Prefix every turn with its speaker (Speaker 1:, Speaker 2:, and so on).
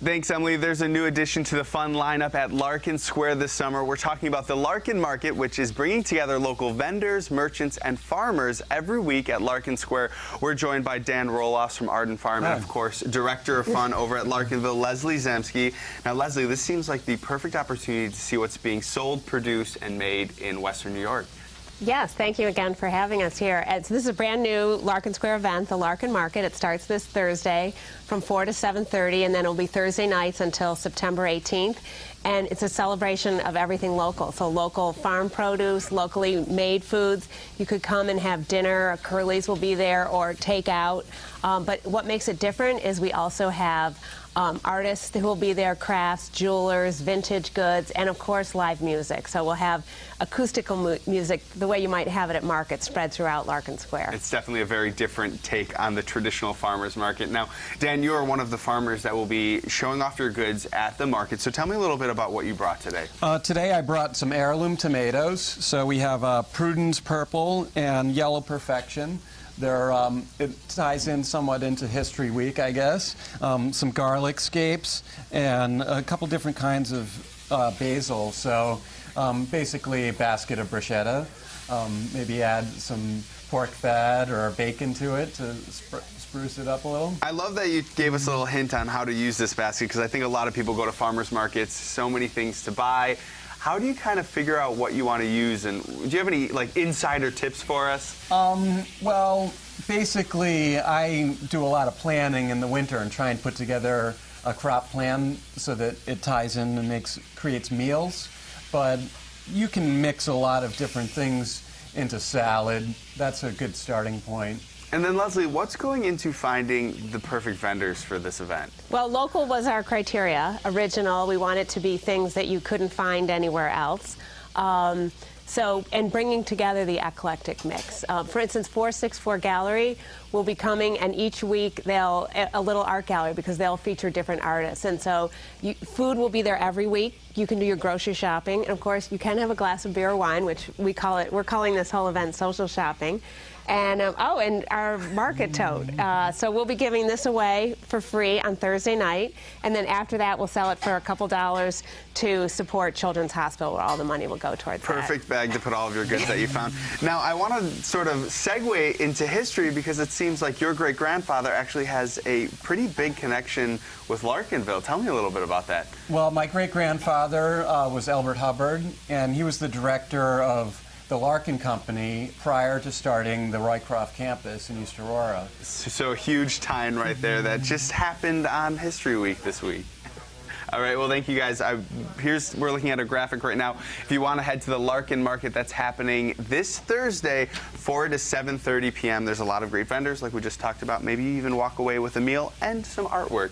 Speaker 1: Thanks, Emily. There's a new addition to the fun lineup at Larkin Square this summer. We're talking about the Larkin Market, which is bringing together local vendors, merchants, and farmers every week at Larkin Square. We're joined by Dan Roloffs from Arden Farm and, of course, Director of Fun over at Larkinville, Leslie Zemsky. Now, Leslie, this seems like the perfect opportunity to see what's being sold, produced, and made in Western New York.
Speaker 2: Yes, thank you again for having us here. So this is a brand new Larkin Square event, the Larkin Market. It starts this Thursday from 4 to 7:30, and then it'll be Thursday nights until September 18th. And it's a celebration of everything local. So local farm produce, locally made foods. You could come and have dinner. Curly's will be there or take out. But what makes it different is we also have artists who will be there, crafts, jewelers, vintage goods, and of course live music. So we'll have acoustical music the way you might have it at markets spread throughout Larkin Square.
Speaker 1: It's definitely a very different take on the traditional farmers market. Now, Dan, you are one of the farmers that will be showing off your goods at the market. So tell me a little bit about what you brought today.
Speaker 3: Today I brought some heirloom tomatoes. So we have Prudence Purple and Yellow Perfection. It ties in somewhat into History Week, I guess. Some garlic scapes and a couple different kinds of basil. So basically a basket of bruschetta. Maybe add some pork fat or bacon to it to spruce it up a little.
Speaker 1: I love that you gave us a little hint on how to use this basket, because I think a lot of people go to farmers markets, so many things to buy. How do you kind of figure out what you want to use, and do you have any insider tips for us?
Speaker 3: Well, basically I do a lot of planning in the winter and try and put together a crop plan so that it ties in and creates meals. But you can mix a lot of different things into salad. That's a good starting point.
Speaker 1: And then, Leslie, what's going into finding the perfect vendors for this event?
Speaker 2: Well, local was our criteria, original. We want it to be things that you couldn't find anywhere else. And bringing together the eclectic mix. For instance, 464 Gallery will be coming, and each week a little art gallery, because they'll feature different artists. And so food will be there every week. You can do your grocery shopping, and of course you can have a glass of beer or wine, which we're calling this whole event social shopping. And and our market tote. So we'll be giving this away for free on Thursday night, and then after that we'll sell it for a couple dollars to support Children's Hospital, where all the money will go towards that.
Speaker 1: Perfect bag to put all of your goods that you found. Now, I want to sort of segue into history, because it seems like your great-grandfather actually has a pretty big connection with Larkinville. Tell me a little bit about that.
Speaker 3: Well, my great-grandfather was Elbert Hubbard, and he was the director of the Larkin Company prior to starting the Roycroft campus in East Aurora.
Speaker 1: So a huge tie-in right there that just happened on History Week this week. All right, well, thank you guys. We're looking at a graphic right now. If you want to head to the Larkin Market, that's happening this Thursday, 4 to 7:30 p.m. There's a lot of great vendors like we just talked about. Maybe you even walk away with a meal and some artwork.